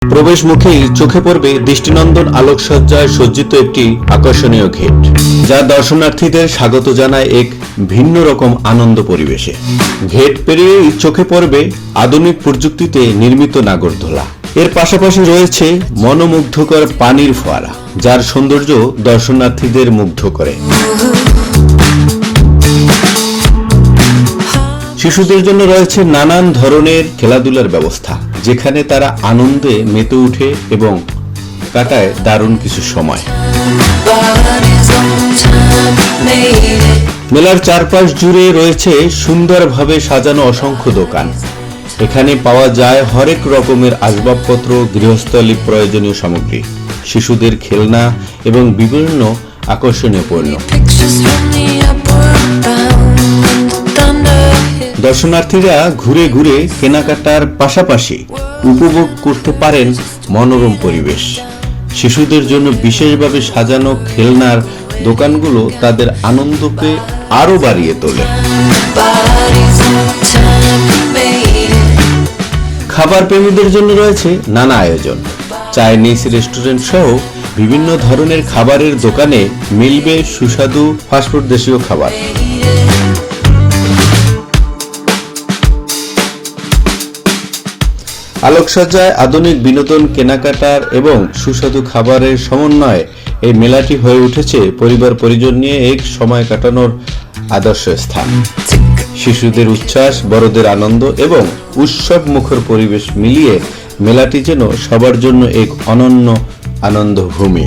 প্রবেশ মুখেই চোখে পড়বে দৃষ্টিনন্দন আলোকসজ্জায় সজ্জিত একটি আকর্ষণীয় গেট, যা দর্শনার্থীদের স্বাগত জানায় এক ভিন্ন রকম আনন্দ পরিবেশে। গেট পেরিয়েই চোখে পড়বে আধুনিক প্রযুক্তিতে নির্মিত নাগরদোলা। এর পাশাপাশি রয়েছে মনোমুগ্ধকর পানির ফোয়ারা, যার সৌন্দর্য দর্শনার্থীদের মুগ্ধ করে। শিশুদের জন্য রয়েছে নানান ধরনের খেলাধুলার ব্যবস্থা, যেখানে তারা আনন্দে মেতে ওঠে এবং কাটায় দারুণ কিছু সময়। মেলার চারপাশ জুড়ে রয়েছে সুন্দরভাবে সাজানো অসংখ্য দোকান। এখানে পাওয়া যায় হরেক রকমের আসবাবপত্র, গৃহস্থলী প্রয়োজনীয় সামগ্রী, শিশুদের খেলনা এবং বিভিন্ন আকর্ষণীয় পণ্য। দর্শনার্থীরা ঘুরে ঘুরে কেনাকাটার পাশাপাশি উপভোগ করতে পারেন মনোরম পরিবেশ। শিশুদের জন্য বিশেষভাবে সাজানো খেলনার দোকানগুলো তাদের আনন্দকে আরো বাড়িয়ে তোলে। খাবার প্রেমীদের জন্য রয়েছে নানা আয়োজন। চাইনিজ রেস্টুরেন্ট সহ বিভিন্ন ধরনের খাবারের দোকানে মিলবে সুস্বাদু ফাস্টফুড দেশীয় খাবার। আলোকসজ্জায় আধুনিক বিনোদন, কেনাকাটার এবং সুস্বাদু খাবারের সমন্বয়ে এই মেলাটি হয়ে উঠেছে পরিবার পরিজন নিয়ে এক সময় কাটানোর আদর্শ স্থান। শিশুদের উচ্ছ্বাস, বড়দের আনন্দ এবং উৎসব মুখর পরিবেশ মিলিয়ে মেলাটি যেন সবার জন্য এক অনন্য আনন্দ ভূমি।